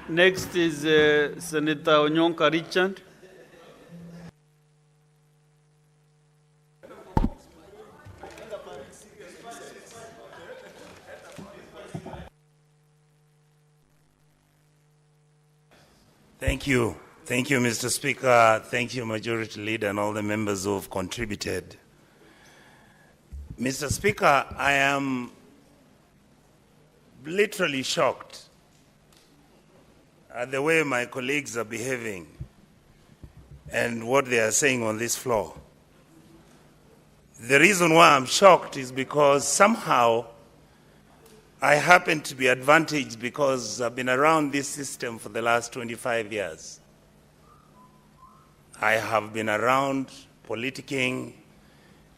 Next is Senator Onyonka Richard. Thank you. Thank you, Mr. Speaker. Thank you, Majority Leader, and all the members who have contributed. Mr. Speaker, I am literally shocked at the way my colleagues are behaving and what they are saying on this floor. The reason why I'm shocked is because somehow I happen to be advantaged because I've been around this system for the last 25 years. I have been around politicking,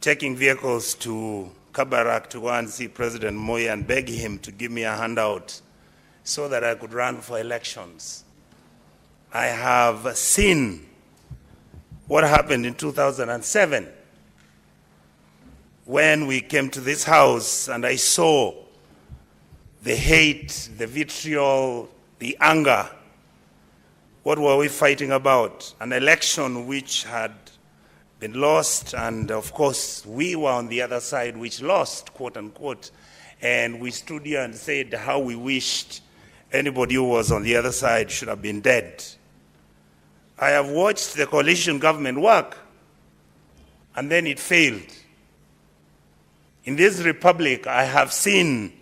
taking vehicles to Kabarak to go and see President Moi and beg him to give me a handout so that I could run for elections. I have seen what happened in 2007 when we came to this house and I saw the hate, the vitriol, the anger. What were we fighting about? An election which had been lost, and of course we were on the other side which lost, quote unquote, and we stood here and said how we wished anybody who was on the other side should have been dead. I have watched the coalition government work, and then it failed. In this republic, I have seen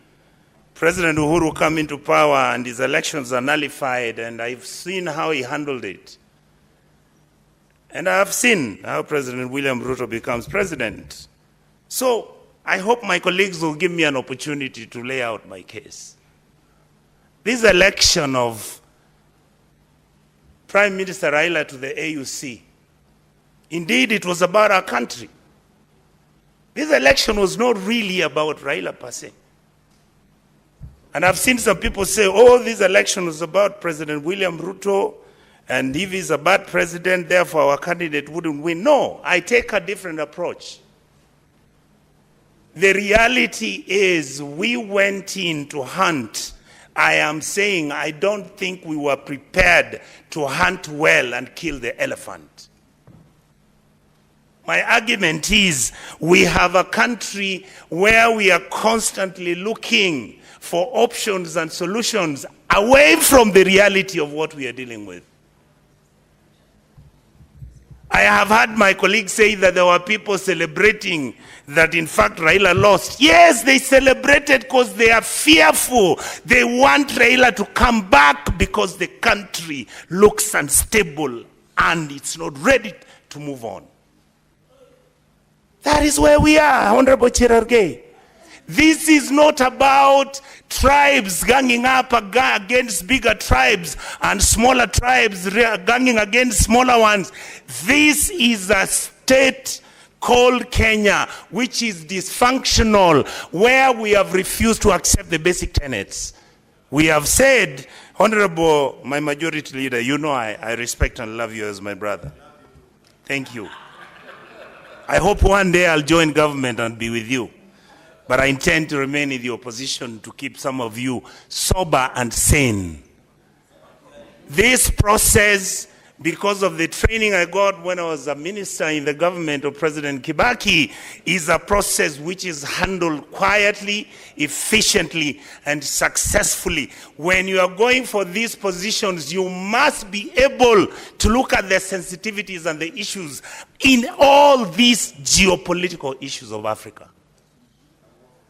President Uhuru come into power and his elections are nullified, and I've seen how he handled it. And I have seen how President William Ruto becomes president. So I hope my colleagues will give me an opportunity to lay out my case. This election of Prime Minister Raila to the AUC, indeed it was about our country. This election was not really about Raila per se. And I've seen some people say, oh, this election was about President William Ruto, and if he's a bad president, therefore our candidate wouldn't win. No, I take a different approach. The reality is we went in to hunt. I am saying I don't think we were prepared to hunt well and kill the elephant. My argument is we have a country where we are constantly looking for options and solutions away from the reality of what we are dealing with. I have heard my colleagues say that there were people celebrating that in fact Raila lost. Yes, they celebrated because they are fearful. They want Raila to come back because the country looks unstable and it's not ready to move on. That is where we are, Honorable Cherargei. This is not about tribes ganging up against bigger tribes and smaller tribes ganging against smaller ones. This is a state called Kenya, which is dysfunctional, where we have refused to accept the basic tenets. We have said, Honorable, my majority leader, you know I respect and love you as my brother. Thank you. I hope one day I'll join government and be with you. But I intend to remain in the opposition to keep some of you sober and sane. This process, because of the training I got when I was a minister in the government of President Kibaki, is a process which is handled quietly, efficiently, and successfully. When you are going for these positions, you must be able to look at the sensitivities and the issues in all these geopolitical issues of Africa.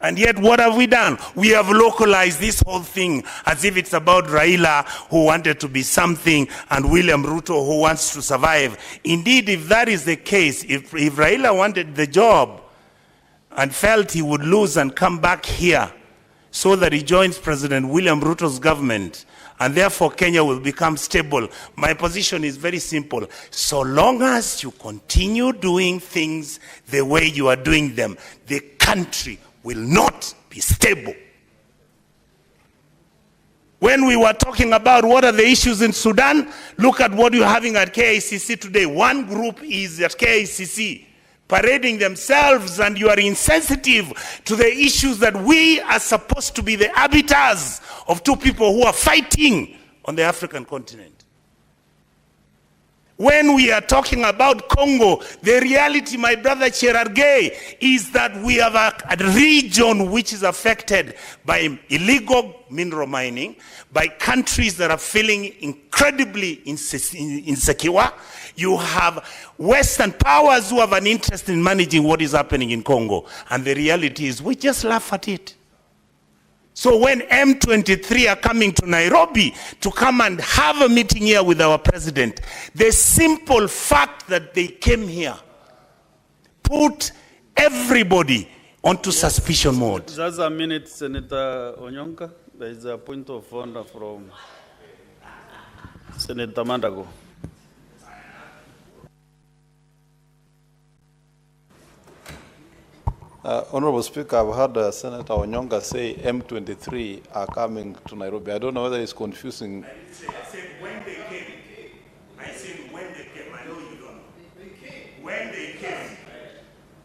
And yet, what have we done? We have localized this whole thing as if it's about Raila, who wanted to be something, and William Ruto, who wants to survive. Indeed, if that is the case, if Raila wanted the job and felt he would lose and come back here so that he joins President William Ruto's government, and therefore Kenya will become stable, my position is very simple. So long as you continue doing things the way you are doing them, the country will not be stable. When we were talking about what are the issues in Sudan, look at what you're having at KICC today. One group is at KICC parading themselves, and you are insensitive to the issues that we are supposed to be the arbiters of two people who are fighting on the African continent. When we are talking about Congo, the reality, my brother Cherargei, is that we have a region which is affected by illegal mineral mining, by countries that are feeling incredibly insecure. You have Western powers who have an interest in managing what is happening in Congo. And the reality is we just laugh at it. So when M23 are coming to Nairobi to come and have a meeting here with our president, the simple fact that they came here put everybody onto suspicion mode. Just a minute, Senator Onyonka. There is a point of order from Senator Mandago. Honorable Speaker, I've heard Senator Onyonka say M23 are coming to Nairobi. I don't know whether it's confusing. I said when they came. I said when they came. I know you don't know. When they came,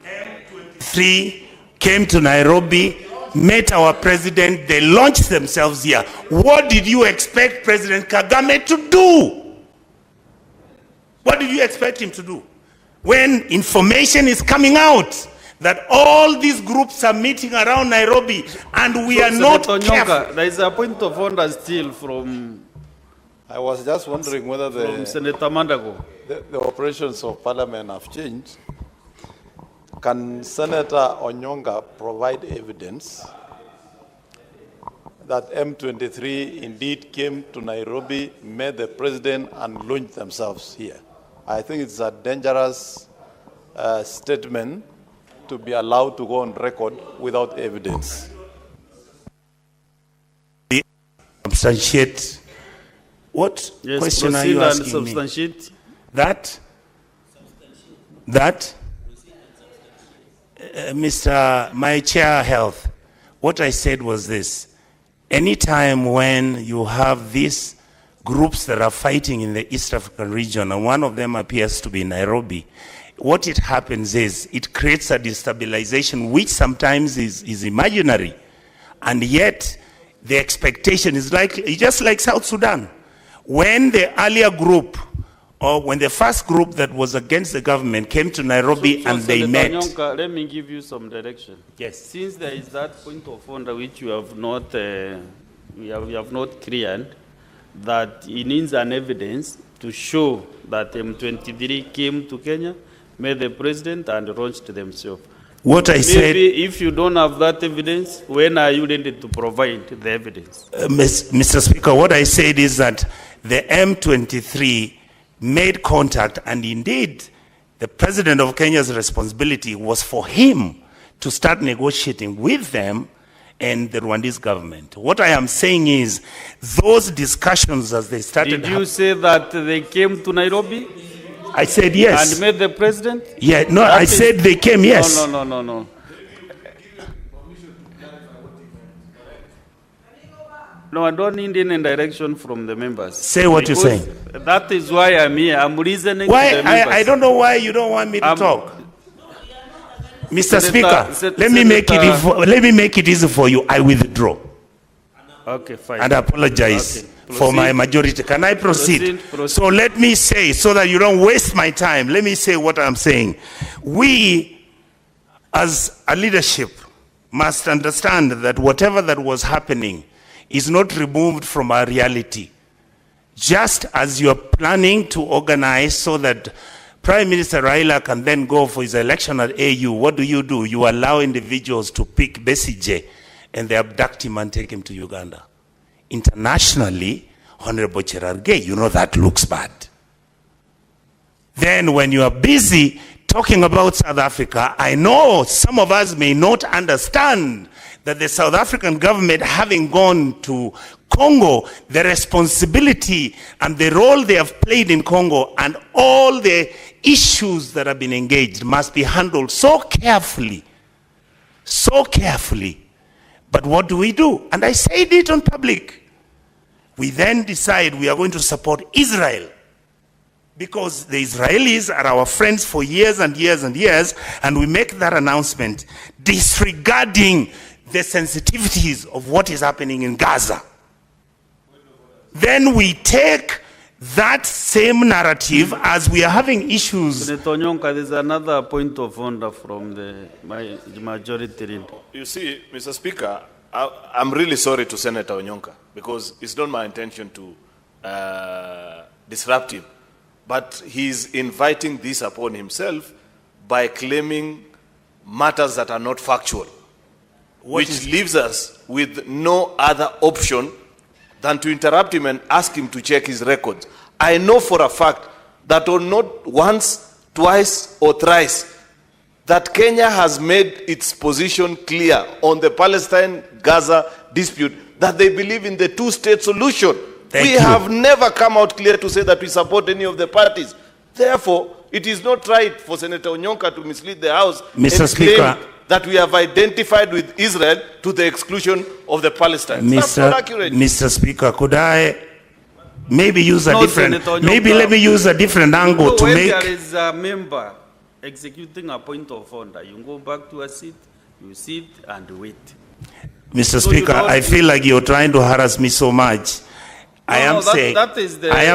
M23 came to Nairobi, met our president, they launched themselves here. What did you expect President Kagame to do? What did you expect him to do? When information is coming out that all these groups are meeting around Nairobi and we are not careful. There is a point of order still from... I was just wondering whether from Senator Mandago. The operations of Parliament have changed. Can Senator Onyonka provide evidence that M23 indeed came to Nairobi, met the president, and launched themselves here? I think it's a dangerous statement to be allowed to go on record without evidence. Substantiate. What question are you asking me? That? Mr. My Chair Health, what I said was this. Anytime when you have these groups that are fighting in the East African region, and one of them appears to be Nairobi, what it happens is it creates a destabilization which sometimes is imaginary, and yet the expectation is just like South Sudan. When the earlier group, or when the first group that was against the government came to Nairobi and they met. Onyonka, let me give you some direction. Yes. Since there is that point of order which you have not, we have not cleared, that it needs an evidence to show that M23 came to Kenya, met the president and launched themselves. What I said... Maybe if you don't have that evidence, when are you ready to provide the evidence? Mr. Speaker, what I said is that the M23 made contact, and indeed, the president of Kenya's responsibility was for him to start negotiating with them and the Rwandese government. What I am saying is, those discussions as they started... Did you say that they came to Nairobi? I said yes. And met the president? Yeah, no, I said they came, yes. No. No, I don't need any direction from the members. Say what you're saying. That is why I'm here. I'm listening why, to the members. I don't know why you don't want me to talk. Mr. Speaker, let me make it easy for you. I withdraw. Okay, fine. And I apologize for my majority. Can I proceed? Proceed? So let me say, so that you don't waste my time, let me say what I'm saying. We, as a leadership, must understand that whatever that was happening is not removed from our reality. Just as you're planning to organize so that Prime Minister Raila can then go for his election at AU, what do? You allow individuals to pick Besigye and they abduct him and take him to Uganda. Internationally, Honorable Cherargei, you know that looks bad. Then when you are busy talking about South Africa, I know some of us may not understand that the South African government, having gone to Congo, the responsibility and the role they have played in Congo and all the issues that have been engaged must be handled so carefully. So carefully. But what do? And I said it on public. We then decide we are going to support Israel, because the Israelis are our friends for years and years and years, and we make that announcement disregarding the sensitivities of what is happening in Gaza. then we take that same narrative as we are having issues. Senator Onyonka, there's another point of order from the majority leader. You see, Mr. Speaker, I'm really sorry to Senator Onyonka because it's not my intention to disrupt him. But he's inviting this upon himself by claiming matters that are not factual, which leaves us with no other option than to interrupt him and ask him to check his records. I know for a fact that not once, twice, or thrice, that Kenya has made its position clear on the Palestine-Gaza dispute, that they believe in the two-state solution. We have never come out clear to say that we support any of the parties. Therefore, it is not right for Senator Onyonka to mislead the House Mr. Speaker, claim that we have identified with Israel to the exclusion of the Palestinians. That's not accurate. Mr. Speaker, could I maybe use a different, Senator maybe Onyonka, let me use a different angle to when make. there is a member executing a point of order, you go back to a seat, you sit and wait. Mr. So Speaker, I feel like you're trying to harass me so much. I am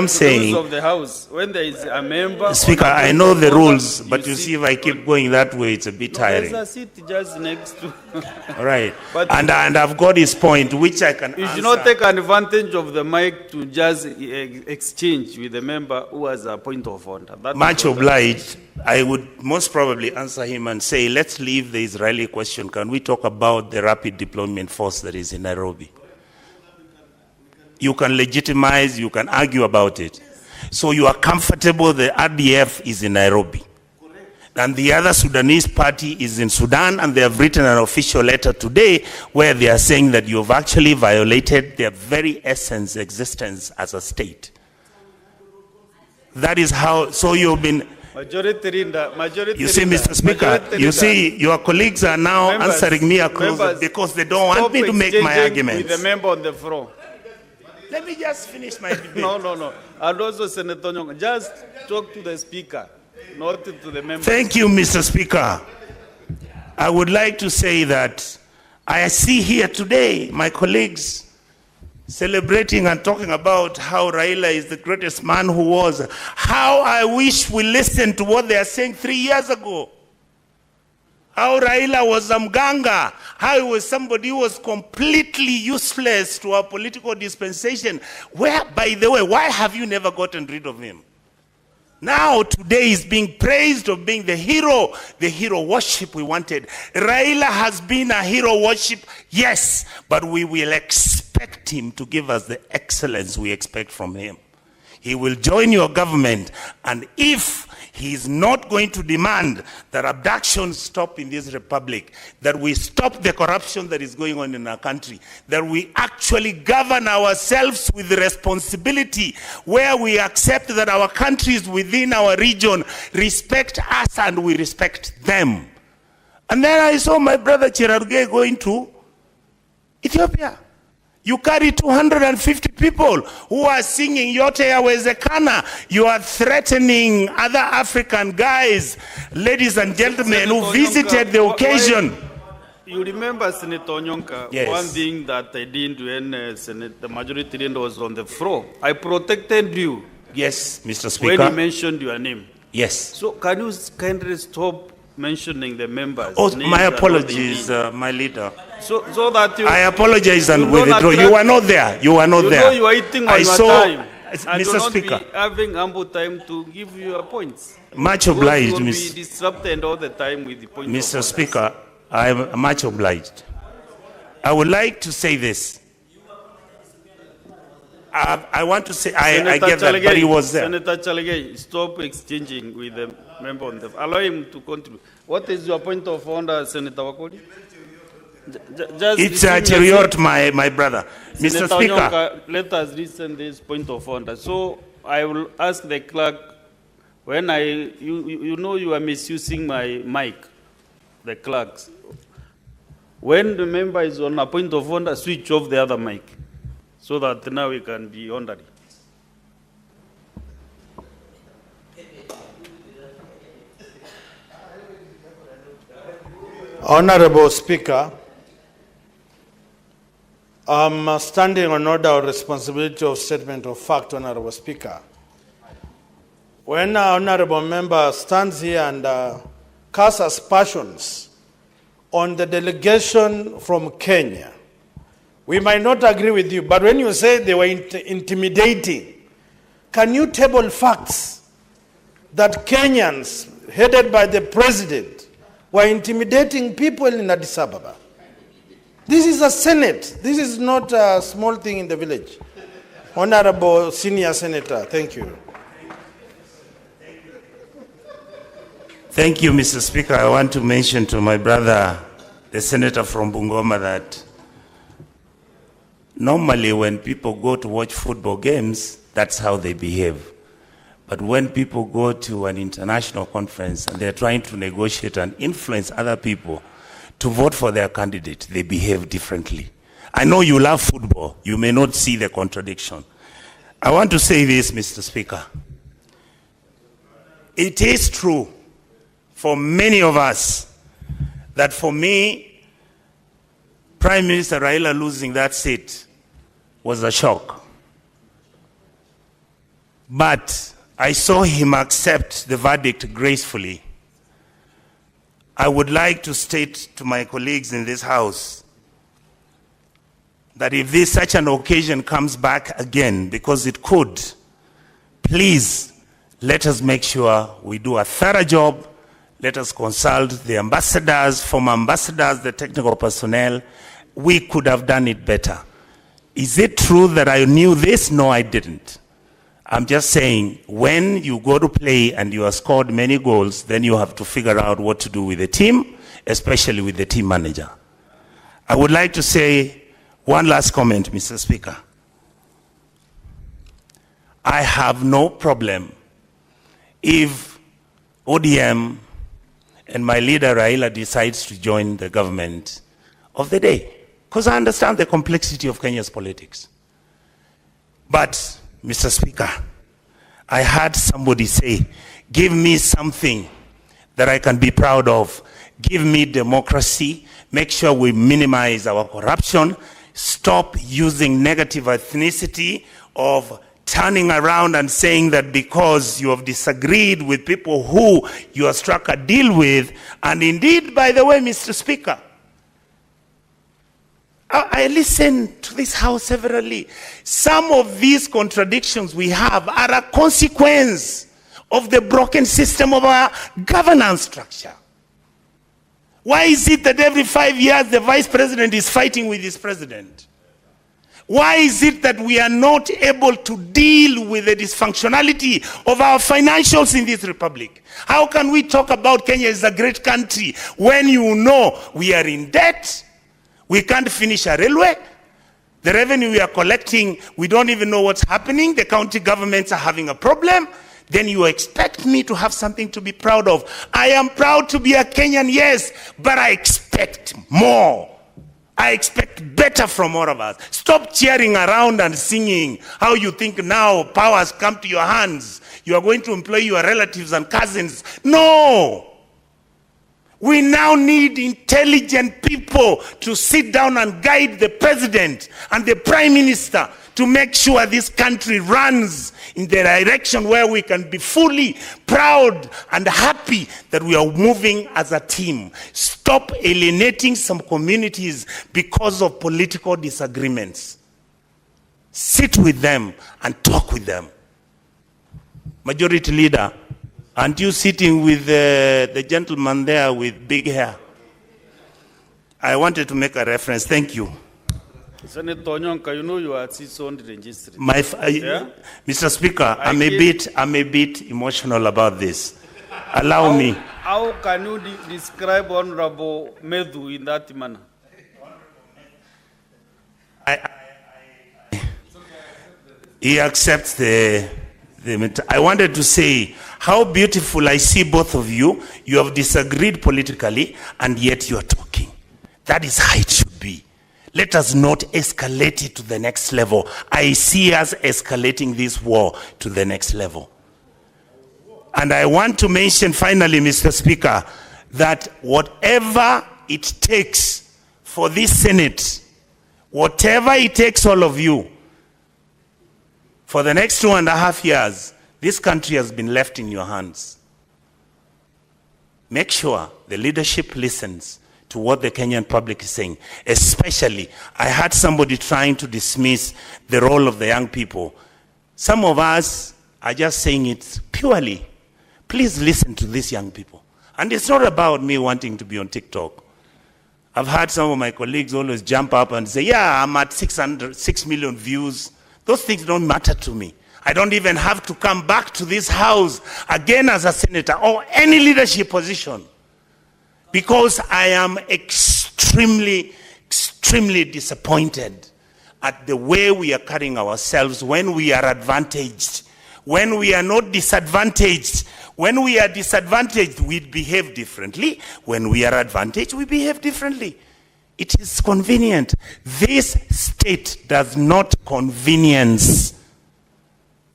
saying rules of the House. When there is a member, Speaker, I know the rules, but you see, if I keep going that way, it's a bit tiring. There's a seat just next to. All right, But and I've got his point, which I can you answer. should not take advantage of the mic to just exchange with the member who has a point of order. Much obliged. I would most probably answer him and say, let's leave the Israeli question. Can we talk about the rapid deployment force that is in Nairobi? You can legitimize, you can argue about it. So you are comfortable the RDF is in Nairobi. And the other Sudanese party is in Sudan, and they have written an official letter today where they are saying that you have actually violated their very essence, existence as a state. That is how, so you've been... Majority leader. You see, Mr. Speaker, you see, your colleagues are now answering me across because they don't want me to make my arguments. With the member on the floor. Let me just finish my debate. No. And also, Senator Onyonka, just talk to the speaker, not to the member. Thank you, Mr. Speaker. I would like to say that I see here today my colleagues celebrating and talking about how Raila is the greatest man who was. How I wish we listened to what they are saying 3 years ago. How Raila was a mganga, how he was somebody who was completely useless to our political dispensation. Where, by the way, why have you never gotten rid of him? Now, today he's being praised of being the hero worship we wanted. Raila has been a hero worship, yes, but we will expect him to give us the excellence we expect from him. He will join your government, and if he is not going to demand that abductions stop in this republic, that we stop the corruption that is going on in our country, that we actually govern ourselves with responsibility, where we accept that our countries within our region respect us and we respect them. And then I saw my brother Cherargei going to Ethiopia. You carry 250 people who are singing Yote Yawezekana. You are threatening other African guys, ladies and gentlemen, who visited the occasion. You remember, Senator Onyonka, yes. One thing that I did when the majority leader was on the floor. I protected you. Yes, Mr. Speaker. When he mentioned your name. Yes. So can you kindly stop mentioning the members? Oh, my apologies, my leader. So that you... I apologize and withdraw. You were not there. You were not there. You are eating on your time. Mr. Speaker. Be having ample time to give you your points. Much obliged, Mr. Mr. Be disrupted all the time with the point Mr. Speaker, I am much obliged. I would like to say this. I want to say, I get that, but he was there. Senator Chalegei, stop exchanging with the member on the... Allow him to contribute. What is your point of order, Senator Wakoli? It's a chariot, my brother. Senator Mr. Speaker. Onyonka, let us listen this point of order. So I will ask the clerk, when you know you are misusing my mic, the clerks. When the member is on a point of order, switch off the other mic, so that now we can be orderly. Honorable Speaker, I'm standing on order of responsibility of statement of fact, Honorable Speaker. When an honorable member stands here and casts aspersions on the delegation from Kenya, we might not agree with you, but when you say they were intimidating, can you table facts that Kenyans, headed by the president, were intimidating people in Addis Ababa? This is a Senate. This is not a small thing in the village. Honorable Senior Senator, thank you. Thank you, Mr. Speaker. I want to mention to my brother, the senator from Bungoma, that normally when people go to watch football games, that's how they behave. But when people go to an international conference and they're trying to negotiate and influence other people to vote for their candidate, they behave differently. I know you love football. You may not see the contradiction. I want to say this, Mr. Speaker. It is true for many of us that for me, Prime Minister Raila losing that seat was a shock. But I saw him accept the verdict gracefully. I would like to state to my colleagues in this House that if such an occasion comes back again, because it could, please let us make sure we do a thorough job. Let us consult the ambassadors, former ambassadors, the technical personnel. We could have done it better. Is it true that I knew this? No, I didn't. I'm just saying, when you go to play and you have scored many goals, then you have to figure out what to do with the team, especially with the team manager. I would like to say one last comment, Mr. Speaker. I have no problem if ODM and my leader Raila decides to join the government of the day, because I understand the complexity of Kenya's politics. But Mr. Speaker, I heard somebody say, give me something that I can be proud of. Give me democracy. Make sure we minimize our corruption. Stop using negative ethnicity of turning around and saying that because you have disagreed with people who you have struck a deal with. And indeed, by the way, Mr. Speaker, I listened to this House severally. Some of these contradictions we have are a consequence of the broken system of our governance structure. Why is it that every 5 years the vice president is fighting with his president? Why is it that we are not able to deal with the dysfunctionality of our financials in this republic? How can we talk about Kenya as a great country when you know we are in debt? We can't finish a railway. The revenue we are collecting, we don't even know what's happening. The county governments are having a problem. Then you expect me to have something to be proud of. I am proud to be a Kenyan, yes, but I expect more. I expect better from all of us. Stop cheering around and singing how you think now power has come to your hands. You are going to employ your relatives and cousins. No! We now need intelligent people to sit down and guide the president and the prime minister to make sure this country runs in the direction where we can be fully proud and happy that we are moving as a team. Stop alienating some communities because of political disagreements. Sit with them and talk with them. Majority Leader, aren't you sitting with the gentleman there with big hair? I wanted to make a reference. Thank you. Senator Onyonka, you know you are seasoned registry. Yeah? Mr. Speaker, I'm a bit emotional about this. Allow me. How can you describe Honorable Medhu in that manner? He accepts the I wanted to say how beautiful I see both of you. You have disagreed politically and yet you are talking. That is how it should be. Let us not escalate it to the next level. I see us escalating this war to the next level. And I want to mention finally, Mr. Speaker, that whatever it takes for this Senate, Whatever it takes, all of you, for the next 2.5 years, this country has been left in your hands. Make sure the leadership listens to what the Kenyan public is saying. Especially, I had somebody trying to dismiss the role of the young people. Some of us are just saying it purely. Please listen to these young people. And it's not about me wanting to be on TikTok. I've had some of my colleagues always jump up and say, yeah, I'm at 6 million views. Those things don't matter to me. I don't even have to come back to this house again as a senator or any leadership position, because I am extremely, extremely disappointed at the way we are carrying ourselves when we are advantaged. When we are not disadvantaged. When we are disadvantaged, we behave differently. When we are advantaged, we behave differently. It is convenient. This state does not convenience.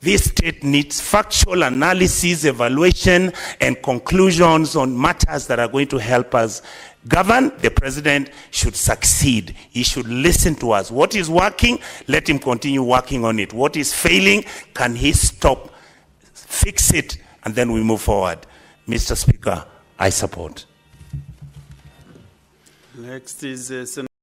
This state needs factual analysis, evaluation, and conclusions on matters that are going to help us govern. The president should succeed. He should listen to us. What is working, let him continue working on it. What is failing, can he stop, fix it, and then we move forward. Mr. Speaker, I support. Next is